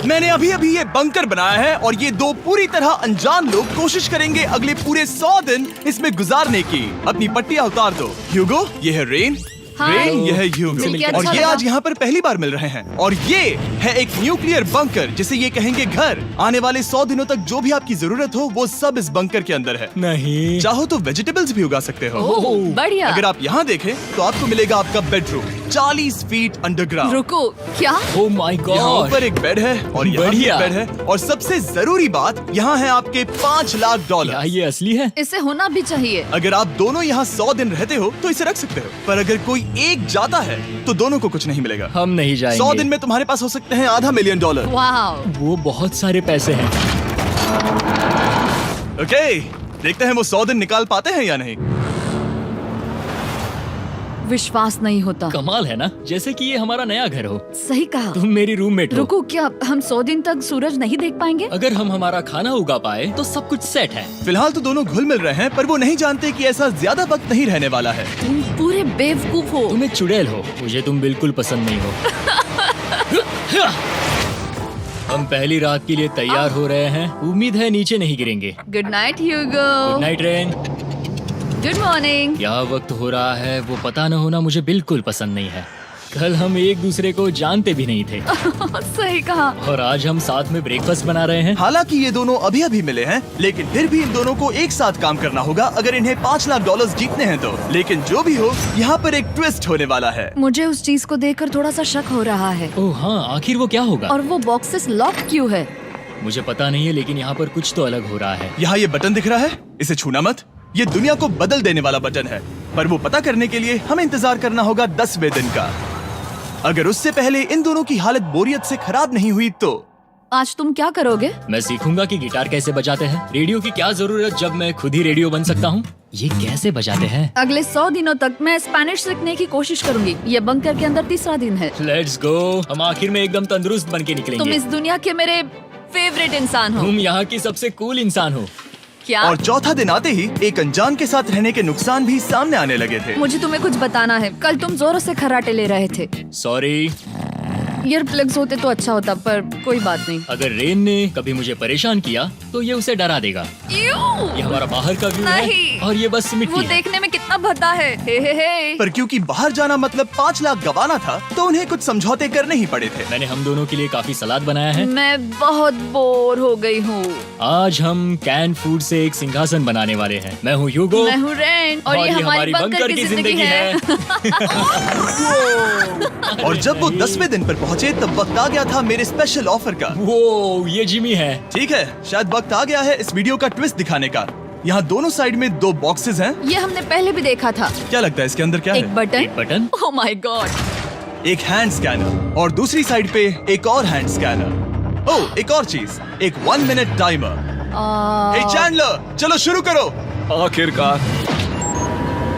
मैंने अभी अभी ये बंकर बनाया है और ये दो पूरी तरह अनजान लोग कोशिश करेंगे अगले पूरे 100 दिन इसमें गुजारने की। अपनी पट्टियां उतार दो। ह्यूगो, ये है रेन। रेन, ये है ह्यूगो। और ये आज यहाँ पर पहली बार मिल रहे हैं। और ये है एक न्यूक्लियर बंकर जिसे ये कहेंगे घर। आने वाले 100 दिनों तक जो भी आपकी जरूरत हो वो सब इस बंकर के अंदर है। नहीं, चाहो तो वेजिटेबल्स भी उगा सकते हो। बढ़िया। अगर आप यहाँ देखें तो आपको मिलेगा आपका बेडरूम 40 फीट अंडरग्राउंड। रुको, क्या? ओह माय यहाँ गॉड। ऊपर एक बेड है और यहाँ भी बढ़िया। एक बेड है। और सबसे जरूरी बात, यहाँ है आपके $5 लाख। क्या ये असली है? इसे होना भी चाहिए। अगर आप दोनों यहाँ 100 दिन रहते हो तो इसे रख सकते हो, पर अगर कोई एक जाता है तो दोनों को कुछ नहीं मिलेगा। हम नहीं जाएंगे। 100 दिन में तुम्हारे पास हो सकते हैं $500 मिलियन। वाह, वो बहुत सारे पैसे हैं। ओके, देखते हैं वो 100 दिन निकाल पाते हैं या नहीं। विश्वास नहीं होता। कमाल है ना, जैसे कि ये हमारा नया घर हो। सही कहा। तुम मेरी रूममेट हो। रुको, क्या हम 100 दिन तक सूरज नहीं देख पाएंगे? अगर हम हमारा खाना उगा पाए तो सब कुछ सेट है। फिलहाल तो दोनों घुल मिल रहे हैं, पर वो नहीं जानते कि ऐसा ज्यादा वक्त नहीं रहने वाला है। तुम पूरे बेवकूफ हो। तुम एक चुड़ैल हो, मुझे तुम बिल्कुल पसंद नहीं हो। हम पहली रात के लिए तैयार हो रहे हैं। उम्मीद है नीचे नहीं गिरेंगे। Good night Hugo. Good night Rain. Good morning. क्या वक्त हो रहा है वो पता न होना मुझे बिल्कुल पसंद नहीं है। कल हम एक दूसरे को जानते भी नहीं थे सही कहा। और आज हम साथ में ब्रेकफास्ट बना रहे हैं। हालांकि ये दोनों अभी अभी मिले हैं, लेकिन फिर भी इन दोनों को एक साथ काम करना होगा अगर इन्हें $5 लाख जीतने हैं तो। लेकिन जो भी हो, यहाँ पर एक ट्विस्ट होने वाला है। मुझे उस चीज को देखकर थोड़ा सा शक हो रहा है। ओह हाँ, आखिर वो क्या होगा? और वो बॉक्सेस लॉक क्यों है? मुझे पता नहीं है, लेकिन यहाँ पर कुछ तो अलग हो रहा है। यहाँ ये बटन दिख रहा है, इसे छूना मत। ये दुनिया को बदल देने वाला बटन है, पर वो पता करने के लिए हमें इंतजार करना होगा 10वें दिन का। अगर उससे पहले इन दोनों की हालत बोरियत से खराब नहीं हुई तो आज तुम क्या करोगे? मैं सीखूंगा कि गिटार कैसे बजाते हैं। रेडियो की क्या जरूरत जब मैं खुद ही रेडियो बन सकता हूँ। ये कैसे बजाते हैं? अगले 100 दिनों तक मैं स्पेनिश सीखने की कोशिश करूंगी। ये बंकर के अंदर 3रा दिन है। Let's go. हम आखिर में एकदम तंदुरुस्त बन के तुम निकलेंगे। इस दुनिया के मेरे फेवरेट इंसान हो। तुम यहाँ की सबसे कूल इंसान हो। क्या? और चौथा दिन आते ही एक अनजान के साथ रहने के नुकसान भी सामने आने लगे थे। मुझे तुम्हें कुछ बताना है। कल तुम जोरों से खर्राटे ले रहे थे। सॉरी। ईयर प्लग्स होते तो अच्छा होता, पर कोई बात नहीं। अगर रेन ने कभी मुझे परेशान किया तो ये उसे डरा देगा। ये हमारा बाहर का व्यू है नहीं। और ये बस मिट्टी वो है। देखने में कितना भद्दा है। हे। पर क्योंकि बाहर जाना मतलब 5 लाख गंवाना था, तो उन्हें कुछ समझौते करने ही पड़े थे। मैंने हम दोनों के लिए काफी सलाद बनाया है। मैं बहुत बोर हो गई हूँ। आज हम कैन फूड से एक सिंहासन बनाने वाले हैं। मैं हूँ ह्यूगो। मैं हूँ रेन और ये हमारी बंकर की जिंदगी है। और जब वो 10वें दिन पर पहुँचे तब वक्त आ गया था मेरे स्पेशल ऑफर का। वो ये जिमी है। ठीक है, शायद वक्त आ गया है इस वीडियो का ट्विस्ट दिखाने का। यहाँ दोनों साइड में 2 बॉक्सेस हैं। ये हमने पहले भी देखा था। क्या लगता है इसके अंदर क्या एक है? Button. Button. Oh my God. एक हैंड स्कैनर और दूसरी साइड पे एक और हैंड स्कैनर। ओह, एक और चीज, एक 1 मिनट टाइमर। हे चैंडलर, चलो शुरू करो। आखिरकार।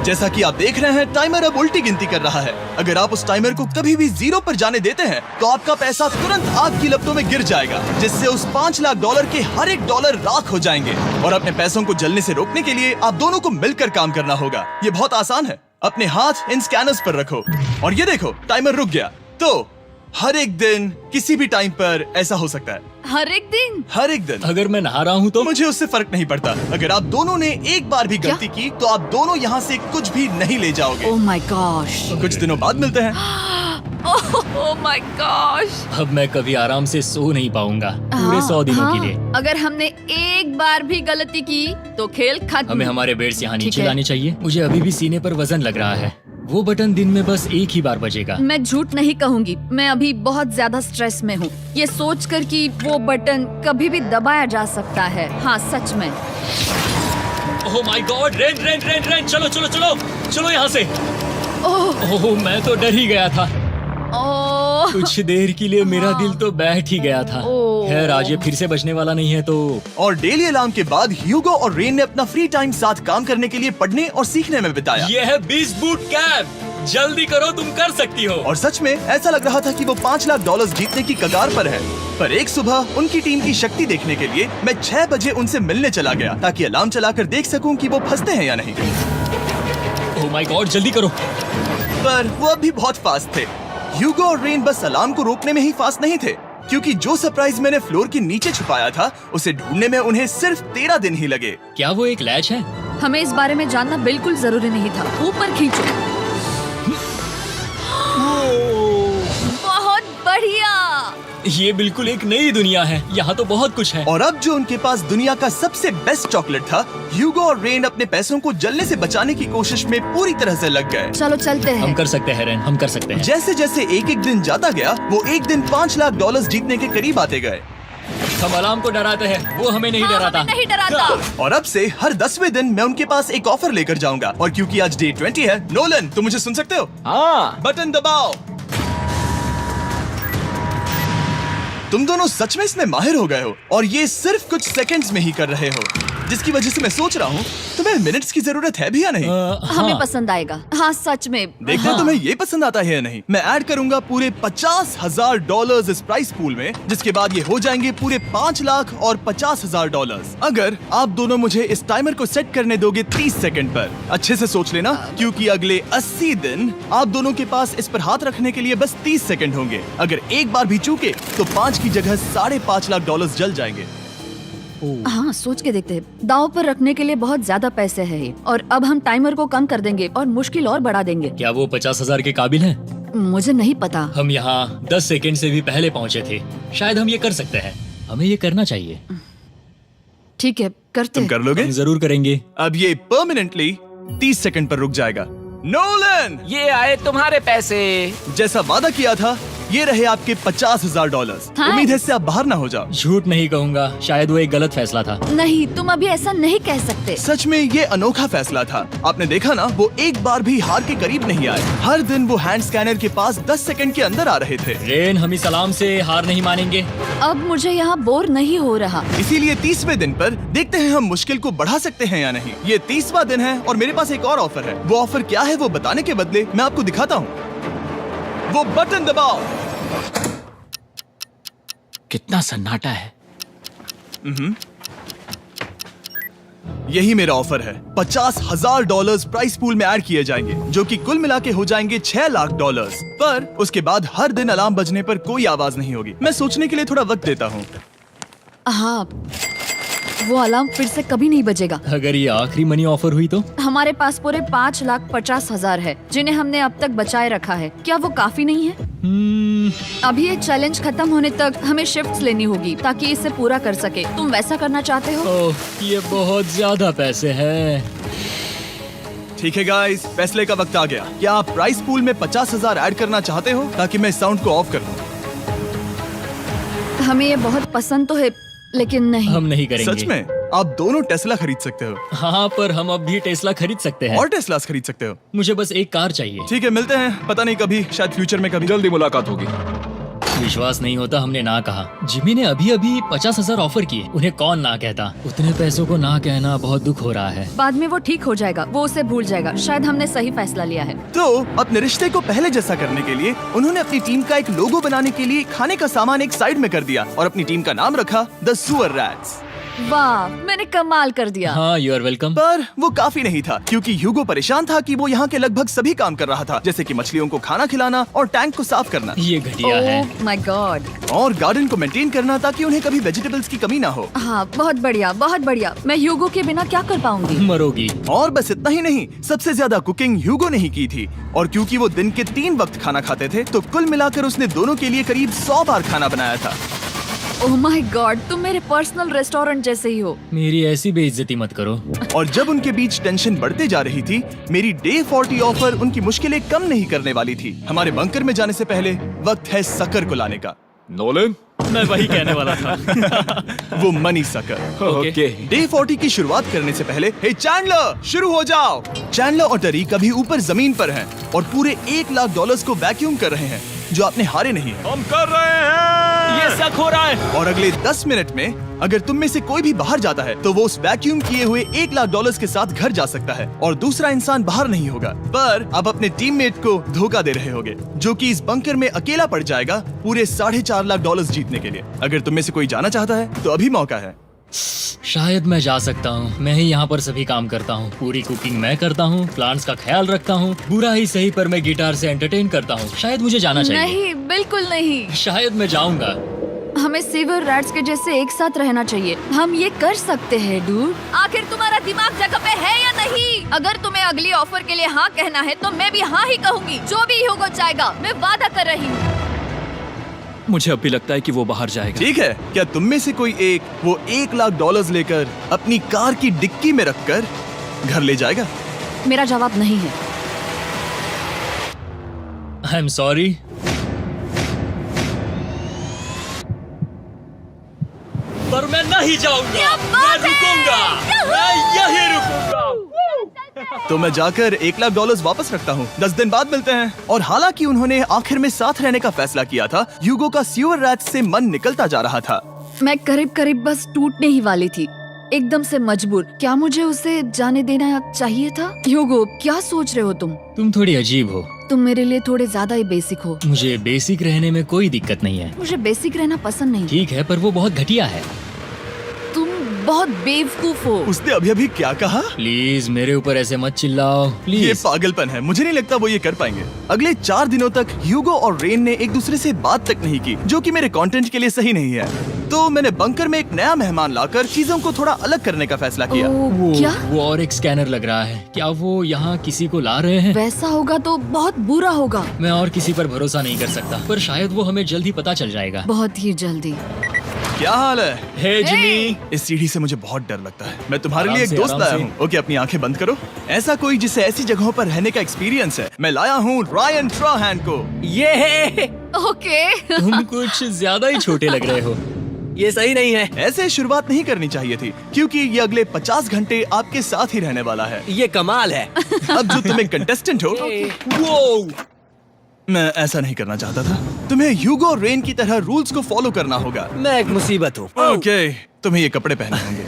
जैसा कि आप देख रहे हैं, टाइमर अब उल्टी गिनती कर रहा है। अगर आप उस टाइमर को कभी भी 0 पर जाने देते हैं तो आपका पैसा तुरंत आग की लपटों में गिर जाएगा, जिससे उस $5 लाख के हर एक डॉलर राख हो जाएंगे। और अपने पैसों को जलने से रोकने के लिए आप दोनों को मिलकर काम करना होगा। ये बहुत आसान है। अपने हाथ इन स्कैनर्स पर रखो और ये देखो, टाइमर रुक गया। तो हर एक दिन किसी भी टाइम पर ऐसा हो सकता है। हर एक दिन? हर एक दिन। अगर मैं नहा रहा हूँ तो मुझे उससे फर्क नहीं पड़ता। अगर आप दोनों ने एक बार भी गलती की तो आप दोनों यहाँ से कुछ भी नहीं ले जाओगे। Oh my gosh. कुछ दिनों बाद मिलते हैं। Oh my gosh. अब मैं कभी आराम से सो नहीं पाऊंगा पूरे 100 दिनों के लिए। अगर हमने एक बार भी गलती की तो खेल खत्म। हमें हमारे बेड्स यहाँ ठीक नीचे है। लाने चाहिए। मुझे अभी भी सीने पर वजन लग रहा है। वो बटन दिन में बस एक ही बार बजेगा। मैं झूठ नहीं कहूंगी, मैं अभी बहुत ज्यादा स्ट्रेस में हूँ, ये सोचकर कि वो बटन कभी भी दबाया जा सकता है। हाँ सच में। ओह my God, rain rain rain rain, चलो चलो चलो चलो यहाँ से। ओह मैं तो डर ही गया था। ओह कुछ देर के लिए मेरा दिल तो बैठ ही गया था। ओह। खैर आज ये फिर से बचने वाला नहीं है तो। और डेली अलार्म के बाद ह्यूगो और रेन ने अपना फ्री टाइम साथ काम करने के लिए पढ़ने और सीखने में बिताया। ये है 20 बूट कैम्प। जल्दी करो, तुम कर सकती हो। और सच में ऐसा लग रहा था कि वो $5 लाख जीतने की कगार पर है। पर एक सुबह उनकी टीम की शक्ति देखने के लिए मैं 6 बजे उनसे मिलने चला गया, ताकि अलार्म चलाकर देख सकूं कि वो फंसते हैं या नहीं। ओह माय गॉड, जल्दी करो। पर वो अब भी बहुत फास्ट थे। ह्यूगो और रेन बस अलार्म को रोकने में ही फास्ट नहीं थे, क्योंकि जो सरप्राइज मैंने फ्लोर के नीचे छुपाया था उसे ढूंढने में उन्हें सिर्फ 13 दिन ही लगे। क्या वो एक लैच है? हमें इस बारे में जानना बिल्कुल जरूरी नहीं था। ऊपर खींचो। बहुत बढ़िया। ये बिल्कुल एक नई दुनिया है। यहाँ तो बहुत कुछ है। और अब जो उनके पास दुनिया का सबसे बेस्ट चॉकलेट था, ह्यूगो और रेन अपने पैसों को जलने से बचाने की कोशिश में पूरी तरह से लग गए। चलो चलते हम हैं। कर सकते हैं रेन, हम कर सकते हैं। जैसे जैसे एक एक दिन जाता गया वो एक दिन $5 लाख जीतने के करीब आते गए। हम अलार्म को डराते हैं, वो हमें नहीं हाँ, डराता। हमें नहीं डराता। और अब से हर 10वें दिन मैं उनके पास एक ऑफर लेकर जाऊंगा। और क्योंकि आज डे 20 है, नोलन तुम मुझे सुन सकते हो? हाँ। बटन दबाओ। तुम दोनों सच में इसमें माहिर हो गए हो और ये सिर्फ कुछ सेकंड्स में ही कर रहे हो, जिसकी वजह से मैं सोच रहा हूँ तुम्हें मिनट्स की जरूरत है भी या नहीं। हमें हाँ। पसंद आएगा। हाँ सच में। देखते हैं तुम्हें ये पसंद आता है या नहीं। मैं ऐड करूंगा पूरे $50,000 इस प्राइस पूल में, जिसके बाद ये हो जाएंगे पूरे $5 लाख और $50,000 अगर आप दोनों मुझे इस टाइमर को सेट करने दोगे 30 सेकंड पर। अच्छे से सोच लेना, क्योंकि अगले 80 दिन आप दोनों के पास इस पर हाथ रखने के लिए बस 30 सेकंड होंगे। अगर एक बार भी चूके तो 5 की जगह $5.5 लाख जल जाएंगे। हाँ सोच के देखते हैं। दांव पर रखने के लिए बहुत ज्यादा पैसे है ये। और अब हम टाइमर को कम कर देंगे और मुश्किल और बढ़ा देंगे। क्या वो 50,000 के काबिल हैं? मुझे नहीं पता। हम यहाँ 10 सेकंड से भी पहले पहुँचे थे। शायद हम ये कर सकते हैं। हमें ये करना चाहिए। ठीक है करते तुम हैं। कर लोगे? हम जरूर करेंगे। अब ये परमानेंटली 30 सेकंड पर रुक जाएगा। नोलन, ये आए तुम्हारे पैसे। जैसा वादा किया था, ये रहे आपके $50,000। हाँ। उम्मीद है इससे आप बाहर ना हो जाओ। झूठ नहीं कहूँगा, शायद वो एक गलत फैसला था। नहीं तुम अभी ऐसा नहीं कह सकते। सच में ये अनोखा फैसला था। आपने देखा ना, वो एक बार भी हार के करीब नहीं आए। हर दिन वो हैंड स्कैनर के पास 10 सेकंड के अंदर आ रहे थे। रेन, हम इस अलार्म से हार नहीं मानेंगे। अब मुझे यहाँ बोर नहीं हो रहा। इसीलिए 30वें दिन पर देखते हैं हम मुश्किल को बढ़ा सकते हैं या नहीं। ये 30वां दिन है और मेरे पास एक और ऑफर है। वो ऑफर क्या है वो बताने के बदले मैं आपको दिखाता हूँ। वो बटन दबाओ। कितना सन्नाटा है। यही मेरा ऑफर है। $50,000 प्राइस पूल में ऐड किए जाएंगे, जो कि कुल मिला के हो जाएंगे $6 लाख। पर उसके बाद हर दिन अलार्म बजने पर कोई आवाज नहीं होगी। मैं सोचने के लिए थोड़ा वक्त देता हूँ। हाँ वो अलार्म फिर से कभी नहीं बजेगा। अगर ये आखिरी मनी ऑफर हुई तो? हमारे पास पूरे $5,50,000 है, जिन्हें हमने अब तक बचाए रखा है। क्या वो काफी नहीं है? अभी ये चैलेंज खत्म होने तक हमें शिफ्ट्स लेनी होगी ताकि इसे पूरा कर सके। तुम वैसा करना चाहते हो? ओह, ये बहुत ज्यादा पैसे हैं। ठीक है गाइस, फैसले का वक्त आ गया। क्या आप प्राइस पूल में 50,000 ऐड करना चाहते हो ताकि मैं साउंड को ऑफ कर दूं? हमें ये बहुत पसंद तो है, लेकिन नहीं। हम नहीं करेंगे। सच में? आप दोनों टेस्ला खरीद सकते हो हाँ, पर हम अब भी टेस्ला खरीद सकते हैं। और टेस्लास खरीद सकते हो। मुझे बस एक कार चाहिए। ठीक है, मिलते हैं। पता नहीं कभी, शायद फ्यूचर में कभी। जल्दी मुलाकात होगी। विश्वास नहीं होता हमने ना कहा। जिमी ने अभी अभी 50,000 ऑफर किए। उन्हें कौन ना कहता। उतने पैसों को ना कहना बहुत दुख हो रहा है। बाद में वो ठीक हो जाएगा, वो उसे भूल जाएगा। शायद हमने सही फैसला लिया है। तो अपने रिश्ते को पहले जैसा करने के लिए उन्होंने अपनी टीम का एक लोगो बनाने के लिए खाने का सामान एक साइड में कर दिया और अपनी टीम का नाम रखा द सुअर रैट्स। वाह, मैंने कमाल कर दिया। हाँ, यू आर वेलकम। पर वो काफी नहीं था, क्योंकि ह्यूगो परेशान था कि वो यहाँ के लगभग सभी काम कर रहा था, जैसे कि मछलियों को खाना खिलाना और टैंक को साफ करना ये घटिया है। ओह माय गॉड। और गार्डन को मेंटेन करना ताकि उन्हें कभी वेजिटेबल्स की कमी ना हो। हाँ बहुत बढ़िया, बहुत बढ़िया। मैं ह्यूगो के बिना क्या कर पाऊंगी? मरोगी। और बस इतना ही नहीं, सबसे ज्यादा कुकिंग ह्यूगो ने ही की थी। और क्योंकि वो दिन के 3 वक्त खाना खाते थे, तो कुल मिलाकर उसने दोनों के लिए करीब 100 बार खाना बनाया था। ओह माय गॉड, तुम मेरे पर्सनल रेस्टोरेंट जैसे ही हो। मेरी ऐसी बेइज्जती मत करो। और जब उनके बीच टेंशन बढ़ते जा रही थी, मेरी डे 40 ऑफर उनकी मुश्किलें कम नहीं करने वाली थी। हमारे बंकर में जाने से पहले वक्त है सकर को लाने का। नोलन, मैं वही कहने वाला था। वो मनी सकर। ओके। डे 40 की शुरुआत करने से पहले, हे चैंडलर, शुरू हो जाओ। चैंडलर और टरी अभी ऊपर जमीन पर हैं और पूरे $1 लाख को वैक्यूम कर रहे हैं, जो आपने हारे नहीं है। हम कर रहे हैं। ये शक हो रहा है। और अगले 10 मिनट में अगर तुम में से कोई भी बाहर जाता है, तो वो उस वैक्यूम किए हुए $1 लाख के साथ घर जा सकता है और दूसरा इंसान बाहर नहीं होगा। पर आप अपने टीममेट को धोखा दे रहे होगे, जो कि इस बंकर में अकेला पड़ जाएगा पूरे $4.5 लाख जीतने के लिए। अगर तुम में से कोई जाना चाहता है, तो अभी मौका है। शायद मैं जा सकता हूँ। मैं ही यहाँ पर सभी काम करता हूँ। पूरी कुकिंग मैं करता हूँ, प्लांट्स का ख्याल रखता हूँ। बुरा ही सही, पर मैं गिटार से एंटरटेन करता हूँ। शायद मुझे जाना चाहिए। नहीं, बिल्कुल नहीं। शायद मैं जाऊंगा। हमें सीवर रैट्स के जैसे एक साथ रहना चाहिए। हम ये कर सकते हैं डूड। आखिर तुम्हारा दिमाग जगह पे है या नहीं? अगर तुम्हें अगली ऑफर के लिए हाँ कहना है तो मैं भी हाँ ही कहूँगी। जो भी ह्यूगो चाहेगा, मैं वादा कर रही हूँ। मुझे अब भी लगता है कि वो बाहर जाएगा। ठीक है, क्या तुम में से कोई एक वो $1,00,000 लेकर अपनी कार की डिक्की में रखकर घर ले जाएगा? मेरा जवाब नहीं है। I am sorry. पर मैं नहीं जाऊंगा, मैं रुकूंगा, मैं यही रुकूंगा। तो मैं जाकर $1,00,000 वापस रखता हूँ। 10 दिन बाद मिलते हैं। और हालांकि उन्होंने आखिर में साथ रहने का फैसला किया था, ह्यूगो का सीवर रैट्स से मन निकलता जा रहा था। मैं करीब करीब बस टूटने ही वाली थी, एकदम से मजबूर। क्या मुझे उसे जाने देना चाहिए था? ह्यूगो, क्या सोच रहे हो तुम? तुम थोड़ी अजीब हो। तुम मेरे लिए थोड़े ज्यादा ही बेसिक हो। मुझे बेसिक रहने में कोई दिक्कत नहीं है। मुझे बेसिक रहना पसंद नहीं। ठीक है, पर वो बहुत घटिया है। तुम बहुत बेवकूफ हो। उसने अभी अभी क्या कहा? प्लीज मेरे ऊपर ऐसे मत चिल्लाओ, ये प्लीज। पागलपन है। मुझे नहीं लगता वो ये कर पाएंगे। अगले 4 दिनों तक ह्यूगो और रेन ने एक दूसरे से बात तक नहीं की, जो कि मेरे कंटेंट के लिए सही नहीं है। तो मैंने बंकर में एक नया मेहमान लाकर चीजों को थोड़ा अलग करने का फैसला किया। ओ, क्या? वो और एक स्कैनर लग रहा है। क्या वो यहाँ किसी को ला रहे हैं? वैसा होगा तो बहुत बुरा होगा। मैं और किसी पर भरोसा नहीं कर सकता, पर शायद वो हमें जल्द ही पता चल जाएगा। बहुत ही जल्दी। क्या हाल है? हे जिमी। इस सीढ़ी से मुझे बहुत डर लगता है। मैं तुम्हारे आराम लिए एक से, दोस्त आराम लाया से। हूँ। ओके, अपनी आंखें बंद करो। ऐसा कोई जिसे ऐसी जगहों पर रहने का एक्सपीरियंस है। मैं लाया हूँ रायन ट्राहैन को। ये है, ओके। तुम कुछ ज्यादा ही छोटे लग रहे हो। ये सही नहीं है। ऐसे शुरुआत नहीं करनी चाहिए थी, क्योंकि ये अगले 50 घंटे आपके साथ ही रहने वाला है। ये कमाल है। अब जो तुम एक कंटेस्टेंट हो, वो मैं ऐसा नहीं करना चाहता था। तुम्हें ह्यूगो और रेन की तरह रूल्स को फॉलो करना होगा। मैं एक मुसीबत हूँ। ओके, तुम्हें ये कपड़े पहने होंगे।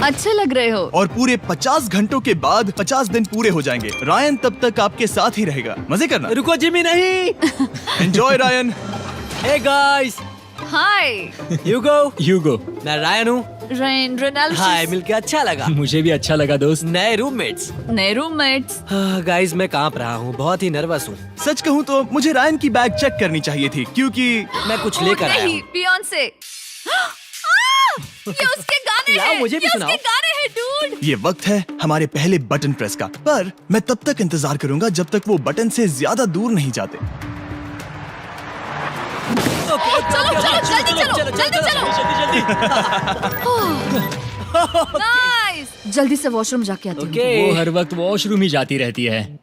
अच्छे लग रहे हो। और पूरे 50 घंटों के बाद 50 दिन पूरे हो जाएंगे। रायन तब तक आपके साथ ही रहेगा। मजे करना। रुको जिमी, नहीं। Enjoy Ryan. हे गाइस, हाय ह्यूगो। मैं रायन हूँ। Rain, Reginald. हाय, मिलके अच्छा लगा। मुझे भी अच्छा लगा दोस्त। नए रूममेट्स। नए रूममेट्स। गाइस, मैं कांप रहा हूँ, बहुत ही नर्वस हूँ। सच कहूँ तो मुझे रायन की बैग चेक करनी चाहिए थी, क्योंकि मैं कुछ लेकर आया नहीं, हूँ। बियॉन्से। ये उसके गाने लाओ, हैं। मुझे भी ये सुनाओ। उसके गाने हैं, डूड। ये वक्त है हमारे पहले बटन प्रेस का। पर मैं तब तक इंतजार करूंगा जब तक वो बटन से ज्यादा दूर नहीं जाते। चलो, जल्दी नाइस। जल्दी से वॉशरूम जाके आती हूँ। वो हर वक्त वॉशरूम ही जाती रहती है।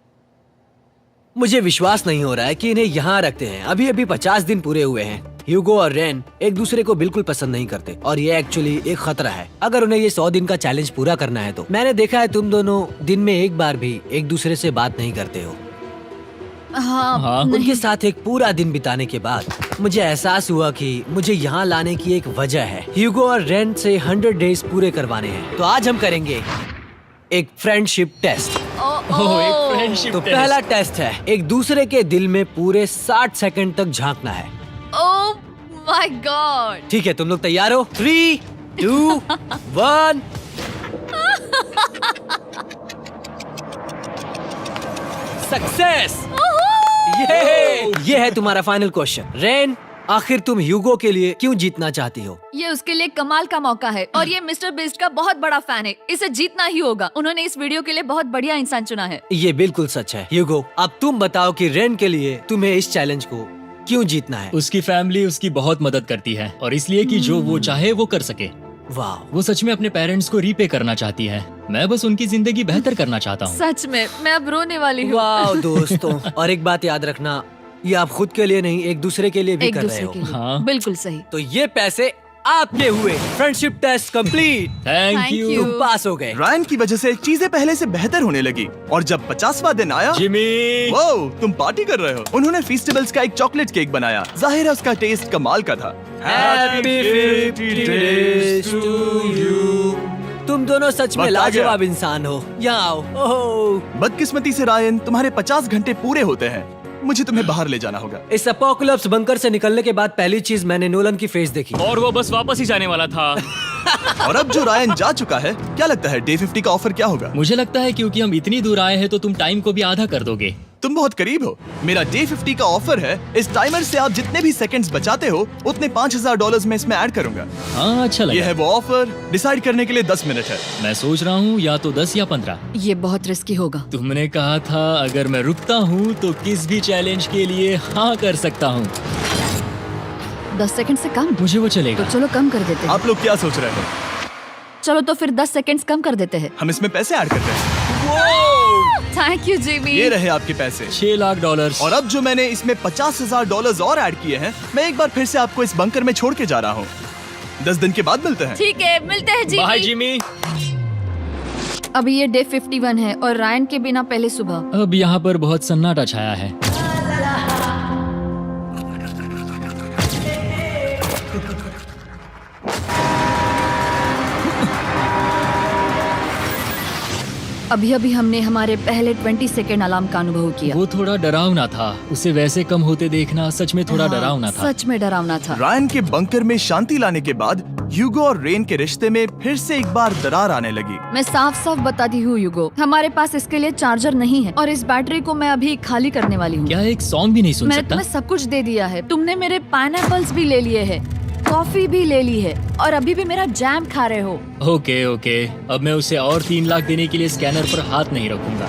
मुझे विश्वास नहीं हो रहा है कि इन्हें यहाँ रखते हैं। अभी अभी 50 दिन पूरे हुए हैं। ह्यूगो और रेन एक दूसरे को बिल्कुल पसंद नहीं करते और ये एक्चुअली एक खतरा है। अगर उन्हें ये 100 दिन का चैलेंज पूरा करना है तो। मैंने देखा है तुम दोनों दिन में एक बार भी एक दूसरे से बात नहीं करते हो। हाँ, उनके साथ एक पूरा दिन बिताने के बाद मुझे एहसास हुआ कि मुझे यहाँ लाने की एक वजह है। ह्यूगो और रेन से 100 डेज पूरे करवाने हैं। तो आज हम करेंगे एक फ्रेंडशिप टेस्ट। एक फ्रेंडशिप तो पहला टेस्ट है, एक दूसरे के दिल में पूरे 60 सेकंड तक झांकना है। ओह माय गॉड। ठीक है, तुम लोग तैयार हो? 3, 2, 1। सक्सेस। ये है तुम्हारा फाइनल क्वेश्चन। रेन, आखिर तुम ह्यूगो के लिए क्यों जीतना चाहती हो? ये उसके लिए कमाल का मौका है और ये मिस्टर बीस्ट का बहुत बड़ा फैन है। इसे जीतना ही होगा। उन्होंने इस वीडियो के लिए बहुत बढ़िया इंसान चुना है। ये बिल्कुल सच है। ह्यूगो, अब तुम बताओ कि रेन के लिए तुम्हें इस चैलेंज को क्यों जीतना है? उसकी फैमिली उसकी बहुत मदद करती है और इसलिए कि जो वो चाहे वो कर सके। वाह, वो सच में अपने पेरेंट्स को रीपे करना चाहती है। मैं बस उनकी जिंदगी बेहतर करना चाहता हूँ। सच में मैं अब रोने वाली हूँ। वाह दोस्तों। और एक बात याद रखना, ये आप खुद के लिए नहीं, एक दूसरे के लिए भी एक कर रहे दूसरे हो। के लिए। हाँ। बिल्कुल सही। तो ये पैसे आपके हुए। Friendship test complete. Thank Thank you you। तुम पास हो गए। रायन की वजह से चीजें पहले से बेहतर होने लगी। और जब 50वां दिन आया, जिमी। वो तुम पार्टी कर रहे हो। उन्होंने फीस्टेबल्स का एक चॉकलेट केक बनाया। जाहिर है उसका टेस्ट कमाल का था। Happy 50 days to you। तुम दोनों सच में वक्त आ गया। लाजवाब इंसान हो। यहाँ आओ। ओह, बदकिस्मती से रायन, तुम्हारे 50 घंटे पूरे होते हैं। मुझे तुम्हें बाहर ले जाना होगा। इस अपोकलिप्स बंकर से निकलने के बाद पहली चीज मैंने नोलन की फेस देखी। और वो बस वापस ही जाने वाला था। और अब जो रायन जा चुका है, क्या लगता है डे 50 का ऑफर क्या होगा? मुझे लगता है क्योंकि हम इतनी दूर आए हैं तो तुम टाइम को भी आधा कर दोगे। तुम बहुत करीब हो। मेरा डे 50 का ऑफर है। इस टाइमर से आप जितने भी सेकंड्स बचाते हो उतने $5000 में इसमें ऐड करूंगा। हाँ, अच्छा ये लगा। है वो ऑफर। डिसाइड करने के लिए 10 मिनट है। मैं सोच रहा हूँ या तो 10 या 15। ये बहुत रिस्की होगा। तुमने कहा था अगर मैं रुकता हूँ तो किस भी चैलेंज के लिए हाँ कर सकता हूँ। 10 सेकंड से कम? मुझे वो तो चलेगा। चलो कम कर देते हैं। आप लोग क्या सोच रहे हो? चलो तो फिर 10 सेकंड्स कम कर देते हैं। हम इसमें पैसे ऐड करते हैं। Thank you Jimmy. ये रहे आपके पैसे। $6 लाख। और अब जो मैंने इसमें $50,000 और ऐड किए हैं, मैं एक बार फिर से आपको इस बंकर में छोड़ के जा रहा हूँ। 10 दिन के बाद मिलते हैं। ठीक है, मिलते हैं बाय जिमी। जिमी। अभी ये डे 51 है और रायन के बिना पहले सुबह। अब यहाँ पर बहुत सन्नाटा छाया है। अभी अभी हमने हमारे पहले 20 सेकेंड अलार्म का अनुभव किया। वो थोड़ा डरावना था। उसे वैसे कम होते देखना सच में थोड़ा हाँ, डरावना था। सच में डरावना था। रायन के बंकर में शांति लाने के बाद ह्यूगो और रेन के रिश्ते में फिर से एक बार दरार आने लगी। मैं साफ साफ बताती हूँ यूगो, हमारे पास इसके लिए चार्जर नहीं है और इस बैटरी को मैं अभी खाली करने वाली हूँ। क्या एक सॉन्ग भी नहीं सुन मैंने सकता? तुम्हें सब कुछ दे दिया है। तुमने मेरे पाइनएप्पल्स भी ले लिए हैं, कॉफी भी ले ली है और अभी भी मेरा जैम खा रहे हो। ओके ओके, अब मैं उसे और 3 लाख देने के लिए स्कैनर पर हाथ नहीं रखूंगा।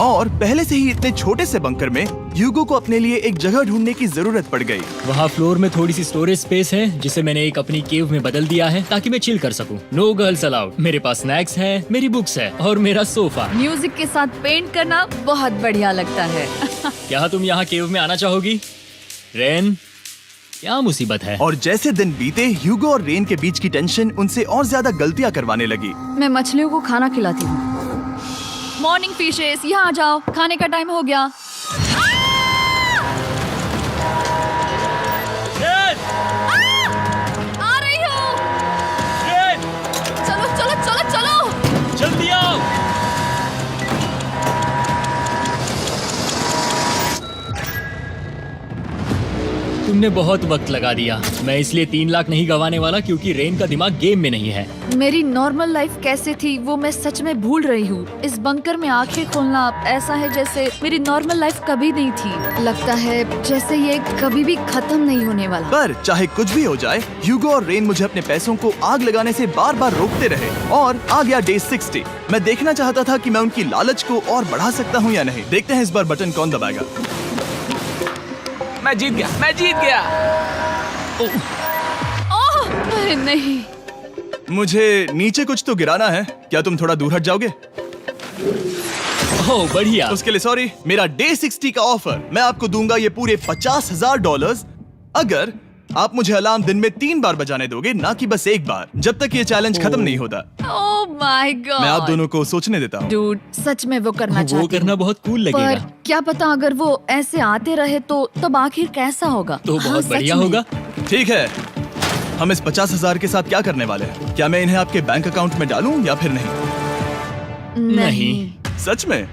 और पहले से ही इतने छोटे से बंकर में ह्यूगो को अपने लिए एक जगह ढूंढने की जरूरत पड़ गई। वहाँ फ्लोर में थोड़ी सी स्टोरेज स्पेस है जिसे मैंने एक अपनी केव में बदल दिया है ताकि मैं चिल कर सकूं। No girls allowed. मेरे पास स्नैक्स है, मेरी बुक्स है और मेरा सोफा। म्यूजिक के साथ पेंट करना बहुत बढ़िया लगता है। क्या तुम यहाँ केव में आना चाहोगी? रेन, क्या मुसीबत है? और जैसे दिन बीते, ह्यूगो और रेन के बीच की टेंशन उनसे और ज्यादा गलतियां करवाने लगी। मैं मछलियों को खाना खिलाती हूँ। मॉर्निंग फिशेस, यहाँ आ जाओ, खाने का टाइम हो गया। आ रही हूँ। चलो चलो चलो चलो। जल्दी आओ। तुमने बहुत वक्त लगा दिया। मैं इसलिए 3 लाख नहीं गंवाने वाला क्योंकि रेन का दिमाग गेम में नहीं है। मेरी नॉर्मल लाइफ कैसे थी वो मैं सच में भूल रही हूँ। इस बंकर में आंखें खोलना ऐसा है जैसे मेरी नॉर्मल लाइफ कभी नहीं थी। लगता है जैसे ये कभी भी खत्म नहीं होने वाला। पर चाहे कुछ भी हो जाए, ह्यूगो और रेन मुझे अपने पैसों को आग लगाने से बार बार रोकते रहे। और आ गया डे 60। मैं देखना चाहता था कि मैं उनकी लालच को और बढ़ा सकता हूँ या नहीं। देखते हैं इस बार बटन कौन दबाएगा। मैं जीत गया। ओह अरे नहीं। मुझे नीचे कुछ तो गिराना है। क्या तुम थोड़ा दूर हट जाओगे? ओह बढ़िया। उसके लिए सॉरी। मेरा डे 60 का ऑफर, मैं आपको दूंगा ये पूरे $50,000 अगर आप मुझे अलार्म दिन में 3 बार बजाने दोगे, ना कि बस एक बार, जब तक ये चैलेंज खत्म नहीं होता। ओह माय गॉड। मैं आप दोनों को सोचने देता हूँ। डूड, सच में वो करना वो चाहती करना हूँ। बहुत कूल पर लगेगा। क्या पता अगर वो ऐसे आते रहे तो तब आखिर कैसा होगा। तो हाँ, बहुत सच बढ़िया में। होगा। ठीक है, हम इस 50,000 के साथ क्या करने वाले हैं? क्या मैं इन्हें आपके बैंक अकाउंट में डालूं या फिर नहीं? नहीं। सच में?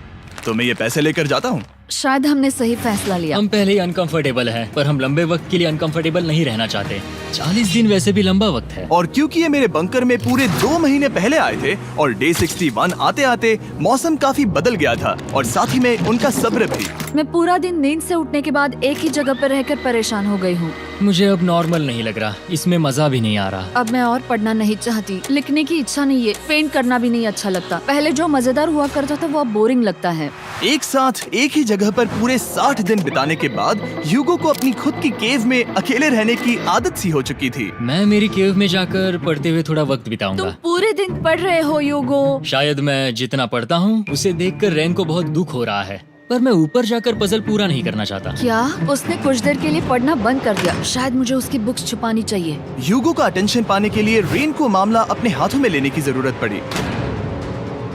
तो मैं ये पैसे लेकर जाता हूँ। शायद हमने सही फैसला लिया। हम पहले ही अनकंफर्टेबल हैं, पर हम लंबे वक्त के लिए अनकंफर्टेबल नहीं रहना चाहते। 40 दिन वैसे भी लंबा वक्त है। और क्योंकि ये मेरे बंकर में पूरे 2 महीने पहले आए थे और डे 61 आते आते मौसम काफी बदल गया था और साथ ही में उनका सब्र भी। मैं पूरा दिन नींद से उठने के बाद एक ही जगह पर रहकर परेशान हो गई हूँ। मुझे अब नॉर्मल नहीं लग रहा, इसमें मजा भी नहीं आ रहा। अब मैं और पढ़ना नहीं चाहती, लिखने की इच्छा नहीं है, पेंट करना भी नहीं अच्छा लगता। पहले जो मजेदार हुआ करता था वो अब बोरिंग लगता है। एक साथ एक ही जगह पर पूरे 60 दिन बिताने के बाद ह्यूगो को अपनी खुद की केव में अकेले रहने की आदत सी हो चुकी थी। मैं मेरी केव में जाकर पढ़ते हुए थोड़ा वक्त तुम बिताऊंगा। पूरे दिन पढ़ रहे हो यूगो। शायद मैं जितना पढ़ता हूँ उसे देखकर रेन को बहुत दुख हो रहा है, पर मैं ऊपर जाकर पजल पूरा नहीं करना चाहता। क्या उसने कुछ देर के लिए पढ़ना बंद कर दिया? शायद मुझे उसकी बुक्स छुपानी चाहिए। ह्यूगो का अटेंशन पाने के लिए रेन को मामला अपने हाथों में लेने की जरूरत पड़ी।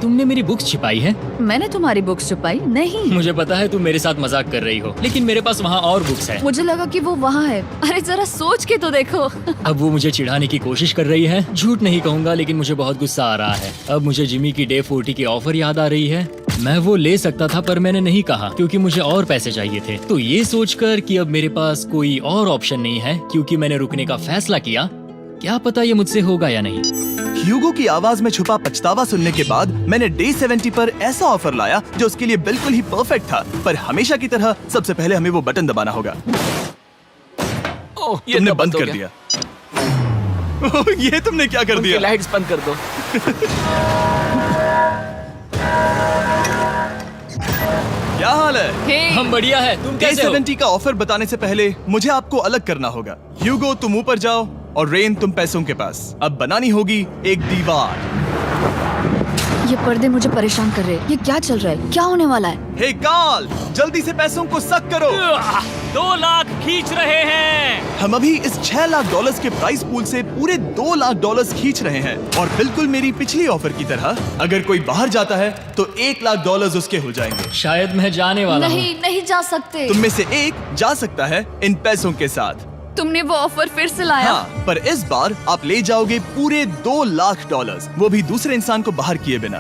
तुमने मेरी बुक्स छिपाई है? मैंने तुम्हारी बुक्स छुपाई नहीं। मुझे पता है तुम मेरे साथ मजाक कर रही हो, लेकिन मेरे पास वहाँ और बुक्स है। मुझे लगा कि वो वहाँ है। अरे जरा सोच के तो देखो। अब वो मुझे चिढ़ाने की कोशिश कर रही है। झूठ नहीं कहूंगा, लेकिन मुझे बहुत गुस्सा आ रहा है। अब मुझे जिमी की डे 40 की ऑफर याद आ रही है। मैं वो ले सकता था पर मैंने नहीं कहा क्योंकि मुझे और पैसे चाहिए थे। तो ये सोचकर कि अब मेरे पास कोई और ऑप्शन नहीं है क्योंकि मैंने रुकने का फैसला किया, क्या पता ये मुझसे होगा या नहीं। ह्यूगो की आवाज में छुपा पछतावा सुनने के बाद मैंने डे 70 पर ऐसा ऑफर लाया जो उसके लिए बिल्कुल ही परफेक्ट था। पर हमेशा की तरह सबसे पहले हमें वो बटन दबाना होगा। ओह, ये तुमने तो बंद हो कर गया। दिया। ओह, ये तुमने क्या कर उनकी दिया? लाइट्स बंद कर दो। क्या हाल है? हे, हम बढ़िया है, तुम डे कैसे हो? 70 का ऑफर बताने से पहले मुझे आपको अलग करना होगा। ह्यूगो तुम ऊपर जाओ और रेन तुम पैसों के पास। अब बनानी होगी एक दीवार। ये पर्दे मुझे परेशान कर रहे हैं। ये क्या चल रहा है? क्या होने वाला है? हे काल, जल्दी से पैसों को सक करो। 2 लाख खींच रहे हैं। हम अभी इस $6 लाख के प्राइस पूल से पूरे $2 लाख खींच रहे हैं और बिल्कुल मेरी पिछली ऑफर की तरह अगर कोई बाहर जाता है तो $1 लाख उसके हो जाएंगे। शायद मैं जाने वाला हूँ। नहीं, नहीं जा सकते। तुम में से एक जा सकता है इन पैसों के साथ। तुमने वो ऑफर फिर से लाया? हाँ, पर इस बार आप ले जाओगे पूरे $2 लाख, वो भी दूसरे इंसान को बाहर किए बिना।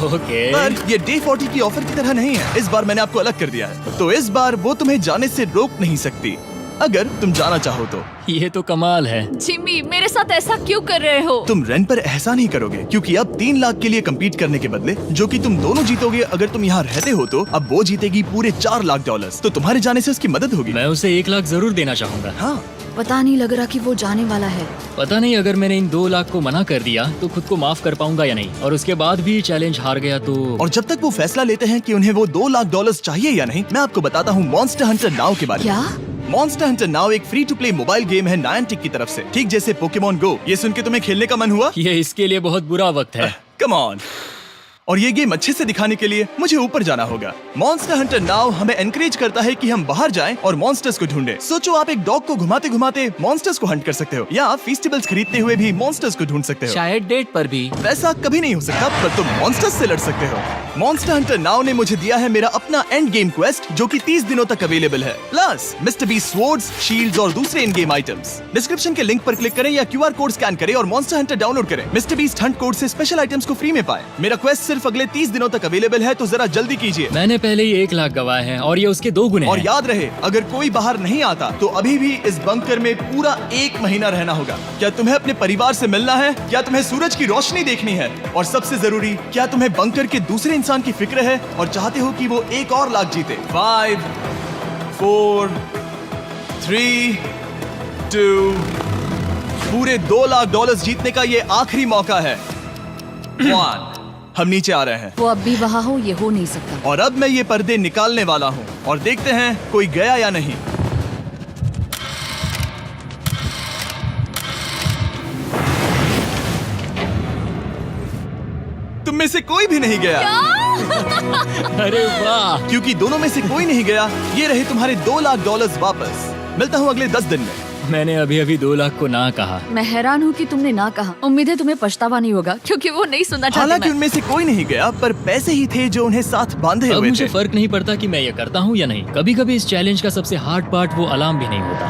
ओके। पर ये डे 40 की ऑफर की तरह नहीं है। इस बार मैंने आपको अलग कर दिया है, तो इस बार वो तुम्हें जाने से रोक नहीं सकती अगर तुम जाना चाहो तो। ये तो कमाल है। जिमी, मेरे साथ ऐसा क्यों कर रहे हो? तुम रेन पर एहसान ही करोगे क्योंकि अब 3 लाख के लिए कम्पीट करने के बदले जो कि तुम दोनों जीतोगे अगर तुम यहाँ रहते हो, तो अब वो जीतेगी पूरे $4 लाख। तो तुम्हारे जाने से उसकी मदद होगी। मैं उसे 1 लाख जरूर देना चाहूंगा। हाँ, पता नहीं लग रहा कि वो जाने वाला है। पता नहीं अगर मैंने इन 2 लाख को मना कर दिया तो खुद को माफ कर पाऊंगा या नहीं, और उसके बाद भी चैलेंज हार गया तो। और जब तक वो फैसला लेते हैं कि उन्हें वो $2 लाख चाहिए या नहीं, मैं आपको बताता हूँ मॉन्स्टर हंटर नाउ के बारे में। क्या? मॉन्स्टर हंटर नाउ एक free to play mobile game है नायंटिक की तरफ से, ठीक जैसे पोकेमॉन गो। ये सुन के तुम्हें खेलने का मन हुआ? ये इसके लिए बहुत बुरा वक्त है। Come on. और ये गेम अच्छे से दिखाने के लिए मुझे ऊपर जाना होगा। मॉन्स्टर हंटर नाउ हमें एनकरेज करता है कि हम बाहर जाएं और मॉन्स्टर्स को ढूंढें। सोचो, आप एक डॉग को घुमाते घुमाते मॉन्स्टर्स को हंट कर सकते हो, या फेस्टिवल्स खरीदते हुए भी मॉन्स्टर्स को ढूंढ सकते हो। शायद डेट पर भी। वैसा कभी नहीं हो सकता, पर तुम मॉन्स्टर्स से लड़ सकते हो। मॉन्स्टर हंटर नाउ ने मुझे दिया है मेरा अपना एंड गेम क्वेस्ट जो कि 30 दिनों तक अवेलेबल है, plus mister beast swords, shields और दूसरे इन गेम आइटम्स। डिस्क्रिप्शन के लिंक पर क्लिक करें या QR कोड स्कैन करें और मॉन्स्टर हंटर डाउनलोड करें। मिस्टर बीस्ट हंट कोड से स्पेशल आइटम्स को फ्री में पाएं। मेरा क्वेस्ट सिर्फ अगले 30 दिनों तक अवेलेबल है, तो जरा जल्दी कीजिए। मैंने पहले ही 1 लाख गवाए हैं और ये उसके 2 गुने और हैं। याद रहे, अगर कोई बाहर नहीं आता तो अभी भी इस बंकर में पूरा 1 महीना रहना होगा। क्या तुम्हें अपने परिवार से मिलना है? क्या तुम्हें सूरज की रोशनी देखनी है? और सबसे जरूरी, क्या तुम्हें बंकर के दूसरे इंसान की फिक्र है और चाहते हो कि वो $1 और लाख जीते? 5, 4, 3, 2, पूरे $2 लाख जीतने का ये आखिरी मौका है। 1, हम नीचे आ रहे हैं वो अब भी वहाँ हो, ये हो नहीं सकता। और अब मैं ये पर्दे निकालने वाला हूँ और देखते हैं कोई गया या नहीं। तुम में से कोई भी नहीं गया। अरे वाह। क्योंकि दोनों में से कोई नहीं गया, ये रहे तुम्हारे $2 लाख वापस। मिलता हूँ अगले 10 दिन में। मैंने अभी अभी 2 लाख को ना कहा। मैं हैरान हूँ कि तुमने ना कहा। उम्मीद है तुम्हें पछतावा नहीं होगा, क्योंकि वो नहीं सुनना चाहते। हालांकि मैं। उनमें से कोई नहीं गया, पर पैसे ही थे जो उन्हें साथ बांधे अब हुए मुझे थे। फर्क नहीं पड़ता कि मैं ये करता हूँ या नहीं। कभी कभी इस चैलेंज का सबसे हार्ड पार्ट वो अलार्म भी नहीं होता,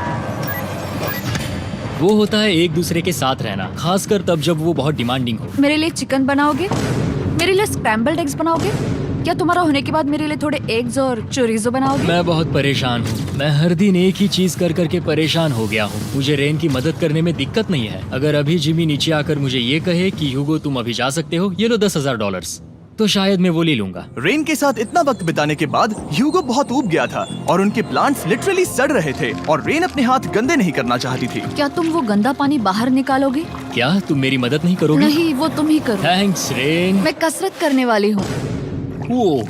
वो होता है एक दूसरे के साथ रहना, खासकर तब जब वो बहुत डिमांडिंग हो। मेरे लिए चिकन बनाओगे? मेरे लिए स्क्रैम्बल्ड एग्स बनाओगे? क्या तुम्हारा होने के बाद मेरे लिए थोड़े एग्स और चोरिजो बनाओगे? मैं बहुत परेशान हूँ। मैं हर दिन एक ही चीज कर करके परेशान हो गया हूँ। मुझे रेन की मदद करने में दिक्कत नहीं है। अगर अभी जिमी नीचे आकर मुझे ये कहे कि ह्यूगो तुम अभी जा सकते हो, ये लो $10,000, तो शायद मैं वो ले लूंगा। रेन के साथ इतना वक्त बिताने के बाद ह्यूगो बहुत ऊब गया था और उनके प्लांट्स लिटरली सड़ रहे थे और रेन अपने हाथ गंदे नहीं करना चाहती थी। क्या तुम वो गंदा पानी बाहर निकालोगे? क्या तुम मेरी मदद नहीं करोगे? नहीं, वो तुम ही करो। Thanks rain. मैं कसरत करने वाली हूँ। वो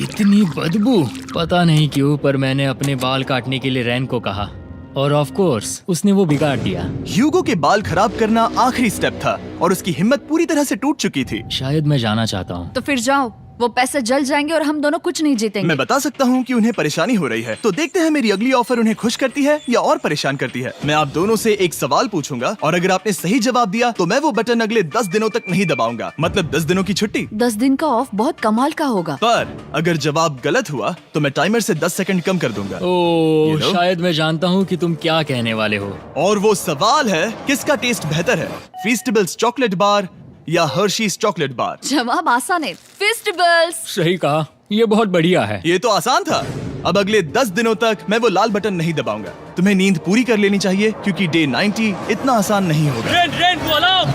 इतनी बदबू। पता नहीं क्यों, पर मैंने अपने बाल काटने के लिए रेन को कहा और ऑफ कोर्स उसने वो बिगाड़ दिया। ह्यूगो के बाल खराब करना आखिरी स्टेप था और उसकी हिम्मत पूरी तरह से टूट चुकी थी। शायद मैं जाना चाहता हूँ। तो फिर जाओ, वो पैसे जल जाएंगे और हम दोनों कुछ नहीं जीतेंगे। मैं बता सकता हूँ कि उन्हें परेशानी हो रही है, तो देखते हैं मेरी अगली ऑफर उन्हें खुश करती है या और परेशान करती है। मैं आप दोनों से एक सवाल पूछूंगा और अगर आपने सही जवाब दिया तो मैं वो बटन अगले 10 दिनों तक नहीं दबाऊंगा, मतलब 10 दिनों की छुट्टी। 10 दिन का ऑफ बहुत कमाल का होगा। पर अगर जवाब गलत हुआ तो मैं टाइमर से 10 सेकंड कम कर दूंगा। ओह, You know? शायद मैं जानता हूँ कि तुम क्या कहने वाले हो। और वो सवाल है, किसका टेस्ट बेहतर है, फेस्टिवल्स चॉकलेट बार या हर्शीज चॉकलेट बार? जवाब आसान है, फेस्टिवल्स। सही कहा, ये बहुत बढ़िया है। ये तो आसान था। अब अगले 10 दिनों तक मैं वो लाल बटन नहीं दबाऊंगा। तुम्हें नींद पूरी कर लेनी चाहिए क्योंकि डे 90 इतना आसान नहीं होगा। रेन रेन को अलार्म।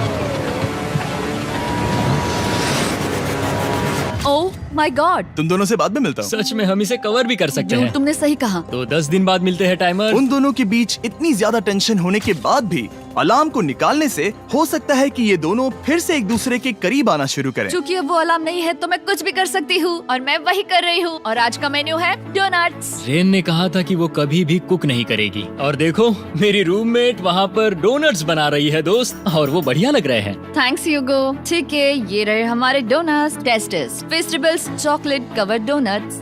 ओह माय गॉड, तुम दोनों से बाद में मिलता हूँ। सच में हम इसे कवर भी कर सकते हैं। तुमने सही कहा। तो 10 दिन बाद मिलते हैं टाइमर। उन दोनों के बीच इतनी ज्यादा टेंशन होने के बाद भी अलार्म को निकालने से हो सकता है कि ये दोनों फिर से एक दूसरे के करीब आना शुरू करें। क्योंकि अब वो अलार्म नहीं है तो मैं कुछ भी कर सकती हूँ और मैं वही कर रही हूँ। और आज का मेन्यू है डोनट्स। रेन ने कहा था कि वो कभी भी कुक नहीं करेगी और देखो मेरी रूममेट वहाँ पर डोनट्स बना रही है दोस्त, और वो बढ़िया लग रहे हैं। Thanks Hugo. ठीक है, ये रहे हमारे donuts. Testers festivals chocolate covered donuts.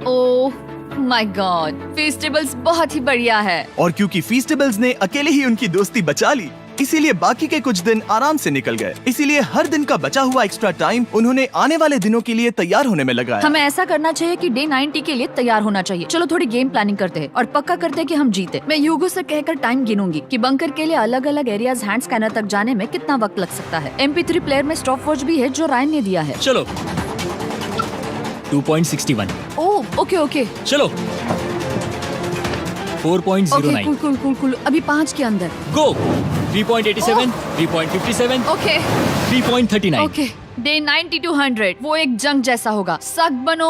Oh my god, festivals बहुत ही बढ़िया है। और क्योंकि फीस्टेबल्स ने अकेले ही उनकी दोस्ती बचा ली, इसीलिए बाकी के कुछ दिन आराम से निकल गए। इसीलिए हर दिन का बचा हुआ एक्स्ट्रा टाइम उन्होंने आने वाले दिनों के लिए तैयार होने में लगाया। हमें ऐसा करना चाहिए कि डे 90 के लिए तैयार होना चाहिए। चलो थोड़ी गेम प्लानिंग करते हैं और पक्का करते हैं कि हम जीते। मैं ह्यूगो से कहकर टाइम गिनूंगी कि बंकर के लिए अलग अलग एरियाज हैंड स्कैनर तक जाने में कितना वक्त लग सकता है। MP3 प्लेयर में स्टॉप वॉच भी है जो रायन ने दिया है। चलो 2.61। ओह ओके ओके चलो 4.09। Cool cool cool cool. अभी 5 के अंदर। गो 3.87, 3.57, ओके 3.39। ओके। डे 90 to 100 वो एक जंग जैसा होगा। सख्त बनो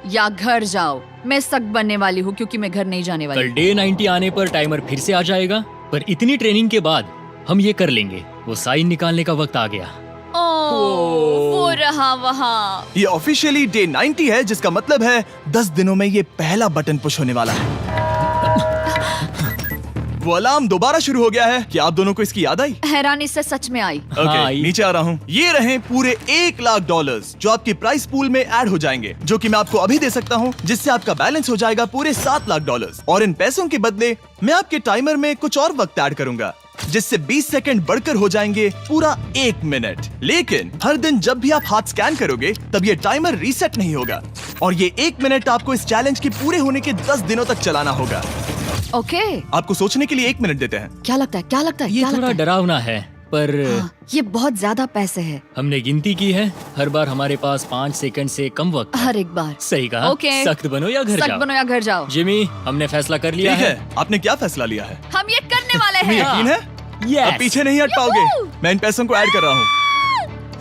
या घर जाओ। मैं सख्त बनने वाली हूँ क्योंकि मैं घर नहीं जाने वाली। कल डे 90 आने पर टाइमर फिर से आ जाएगा, पर इतनी ट्रेनिंग के बाद हम ये कर लेंगे। वो साइन निकालने का वक्त आ गया। वो रहा वहाँ। ये ऑफिशियली डे 90 है, जिसका मतलब है 10 दिनों में ये पहला बटन पुश होने वाला है। वो अलार्म दोबारा शुरू हो गया है। क्या आप दोनों को इसकी याद आई? हैरानी से सच में आई। ओके, नीचे आ रहा हूँ। ये रहे पूरे $1,00,000 जो आपके प्राइस पूल में ऐड हो जाएंगे, जो कि मैं आपको अभी दे सकता हूँ, जिससे आपका बैलेंस हो जाएगा पूरे $7,00,000। और इन पैसों के बदले मैं आपके टाइमर में कुछ और वक्त ऐड करूंगा, जिससे 20 सेकंड बढ़कर हो जाएंगे पूरा 1 मिनट। लेकिन हर दिन जब भी आप हाथ स्कैन करोगे तब ये टाइमर रीसेट नहीं होगा, और ये 1 मिनट आपको इस चैलेंज के पूरे होने के 10 दिनों तक चलाना होगा। ओके। आपको सोचने के लिए 1 मिनट देते हैं। क्या लगता है, क्या लगता है? ये क्या थोड़ा लगता है? डरावना है, पर हाँ, ये बहुत ज्यादा पैसे है। हमने गिनती की है, हर बार हमारे पास 5 सेकंड से कम वक्त है। हर एक बार। सही कहा। ओके। सख्त बनो या घर सख्त जाओ। बनो या घर जाओ। जिमी, हमने फैसला कर लिया ठीक है। है, आपने क्या फैसला लिया है? हम ये करने वाले तुम्हें हैं। यकीन है? Yes. अब पीछे नहीं हट पाओगे। मैं इन पैसों को ऐड कर रहा हूँ।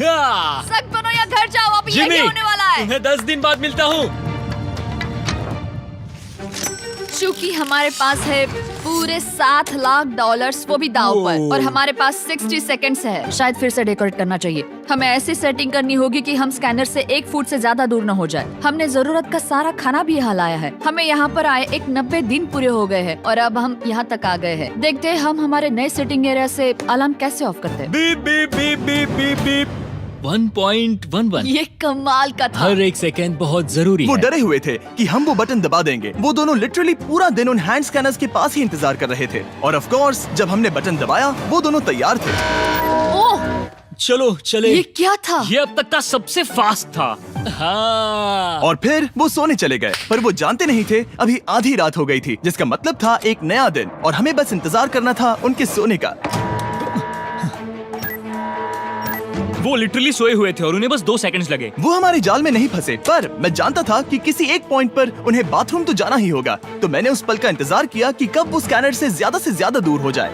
हाँ। सख्त बनो या घर जाओ। अब जिमी, यही होने वाला है। तुम्हें 10 दिन बाद मिलता हूँ। चूंकि हमारे पास है पूरे $7,00,000 वो भी दाव पर, और हमारे पास 60 सेकंड्स है। शायद फिर से डेकोरेट करना चाहिए। हमें ऐसी सेटिंग करनी होगी कि हम स्कैनर से 1 फुट से ज्यादा दूर न हो जाए। हमने जरूरत का सारा खाना भी यहाँ लाया है। हमें यहाँ पर आए 90 दिन पूरे हो गए हैं और अब हम यहाँ तक आ गए हैं। देखते हैं हम हमारे नए सेटिंग एरिया से अलार्म कैसे ऑफ करते हैं। Beep beep beep beep beep beep. 1.11। ये कमाल का था। हर एक सेकंड बहुत जरूरी वो है। डरे हुए थे कि हम वो बटन दबा देंगे। वो दोनों लिटरली पूरा दिन उन हैंड स्कैनर्स के पास ही इंतजार कर रहे थे, और ऑफ कोर्स जब हमने बटन दबाया वो दोनों तैयार थे। ओह, चलो चले। ये क्या था? ये अब तक का सबसे फास्ट था। हाँ। और फिर वो सोने चले गए, पर वो जानते नहीं थे अभी आधी रात हो गई थी, जिसका मतलब था एक नया दिन, और हमें बस इंतजार करना था उनके सोने का। वो लिटरली सोए हुए थे और उन्हें बस 2 सेकंड्स लगे। वो हमारे जाल में नहीं फंसे, पर मैं जानता था कि किसी एक पॉइंट पर उन्हें बाथरूम तो जाना ही होगा, तो मैंने उस पल का इंतजार किया कि कब वो स्कैनर से ज्यादा दूर हो जाए।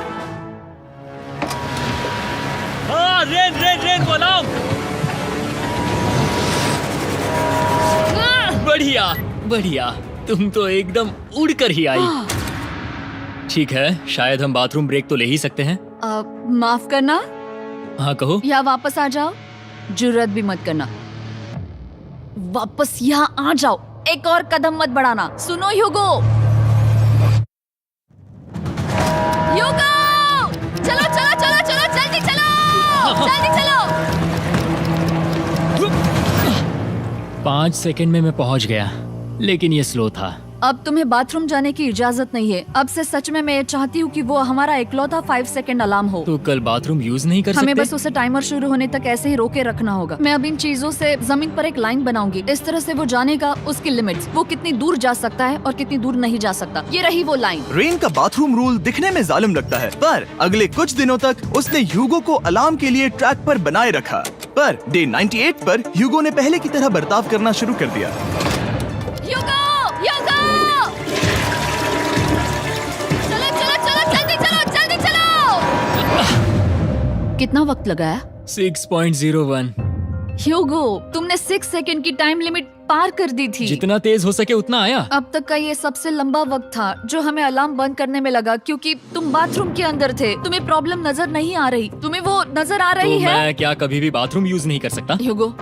हाँ, रेन रेन रेन को अलार्म। बढ़िया बढ़िया, तुम तो एकदम उड़कर ही आई। ठीक है, शायद हम बाथरूम ब्रेक तो ले ही सकते हैं। माफ करना हाँ कहो। या वापस आ जाओ। जुर्रत भी मत करना। वापस यहाँ आ जाओ। एक और कदम मत बढ़ाना। सुनो ह्यूगो। ह्यूगो, चलो चलो चलो चलो, जल्दी चलो, जल्दी चलो। 5 सेकंड में मैं पहुंच गया, लेकिन ये स्लो था। अब तुम्हें बाथरूम जाने की इजाजत नहीं है। अब से सच में मैं चाहती हूँ कि वो हमारा इकलौता 5 सेकंड अलार्म हो। तो कल बाथरूम यूज नहीं कर सकते? हमें बस उसे टाइमर शुरू होने तक ऐसे ही रोके रखना होगा। मैं अब इन चीजों से जमीन पर एक लाइन बनाऊंगी। इस तरह से वो जानेगा उसकी लिमिट्स, वो कितनी दूर जा सकता है और कितनी दूर नहीं जा सकता। ये रही वो लाइन। रेन का बाथरूम रूल दिखने में जालिम लगता है, पर अगले कुछ दिनों तक उसने ह्यूगो को अलार्म के लिए ट्रैक पर बनाए रखा। पर डे 98 पर ह्यूगो ने पहले की तरह बर्ताव करना शुरू कर दिया। ह्यूगो, ह्यूगो! कितना वक्त लगाया? 6.01। ह्यूगो, तुमने 6 सेकंड की टाइम लिमिट पार कर दी थी। जितना तेज हो सके उतना आया। अब तक का ये सबसे लंबा वक्त था जो हमें अलार्म बंद करने में लगा, क्योंकि तुम बाथरूम के अंदर थे। तुम्हें प्रॉब्लम नजर नहीं आ रही। तुम्हें वो नजर आ रही तो है? मैं क्या कभी भी बाथरूम यूज नहीं कर सकता? ह्यूगो,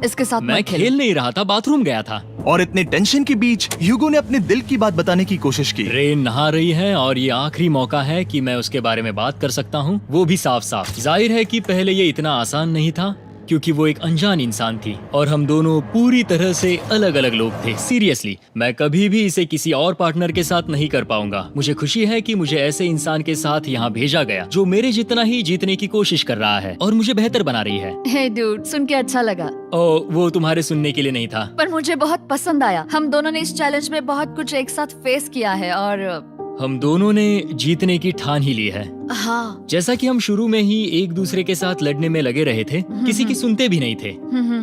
इसके साथ मैं मत खेल। खेल नहीं रहा था, बाथरूम गया था। और इतने टेंशन के बीच ह्यूगो ने अपने दिल की बात बताने की कोशिश की। रेन नहा रही है और ये आखिरी मौका है कि मैं उसके बारे में बात कर सकता हूँ, वो भी साफ साफ। जाहिर है कि पहले ये इतना आसान नहीं था क्योंकि वो एक अनजान इंसान थी और हम दोनों पूरी तरह से अलग अलग लोग थे। सीरियसली, मैं कभी भी इसे किसी और पार्टनर के साथ नहीं कर पाऊंगा। मुझे खुशी है कि मुझे ऐसे इंसान के साथ यहाँ भेजा गया जो मेरे जितना ही जीतने की कोशिश कर रहा है और मुझे बेहतर बना रही है। हे डूड, सुन के अच्छा लगा, ओ, वो तुम्हारे सुनने के लिए नहीं था। पर मुझे बहुत पसंद आया। हम दोनों ने इस चैलेंज में बहुत कुछ एक साथ फेस किया है और हम दोनों ने जीतने की ठान ही ली है। हाँ। जैसा कि हम शुरू में ही एक दूसरे के साथ लड़ने में लगे रहे थे, किसी की सुनते भी नहीं थे।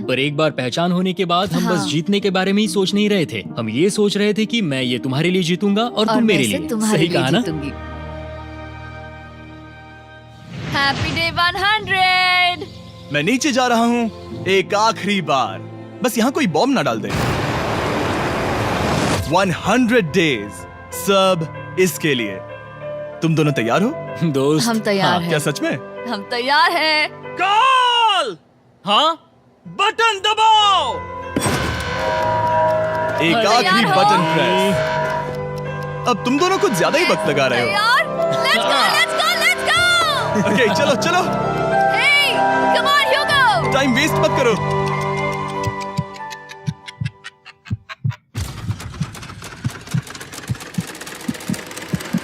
पर एक बार पहचान होने के बाद हम बस हाँ। जीतने के बारे में ही सोच नहीं रहे थे। हम ये सोच रहे थे कि मैं ये तुम्हारे लिए जीतूंगा और तुम मेरे मैं इसे लिए। तुम्हारे सही लिए कहा ना? जीतूंगी। Happy day 100। मैं नीचे जा रहा हूँ एक आखिरी बार, बस यहाँ कोई बॉम्ब ना डाल दे। 100 डेज, सब इसके लिए। तुम दोनों तैयार हो? दोस्त, हम तैयार हाँ, हैं। क्या सच में? हम तैयार हैं। कॉल। हाँ, बटन दबाओ। एक अरे आखिरी यार हो। Button press. अब तुम दोनों कुछ ज्यादा ही वक्त लगा रहे हो। तैयार? Let's go, let's go, let's go! Okay, चलो चलो, Hey, come on, Hugo! Time waste मत करो।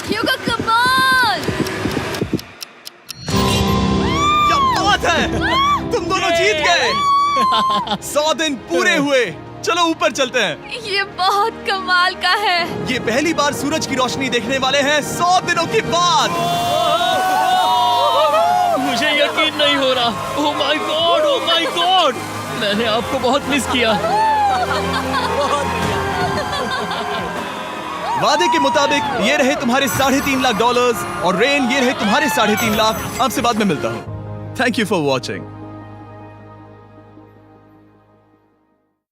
Hugo, come on! क्या बात है, तुम दोनों जीत गए। 100 दिन पूरे हुए। चलो ऊपर चलते हैं। ये बहुत कमाल का है। ये पहली बार सूरज की रोशनी देखने वाले हैं 100 दिनों के बाद। मुझे यकीन नहीं हो रहा। ओह my God, oh my God, मैंने आपको बहुत मिस किया। वादे के मुताबिक ये रहे तुम्हारे $3.5 लाख और रेन ये रहे तुम्हारे $3.5 लाख। आपसे बाद में मिलता हूँ। Thank you for watching.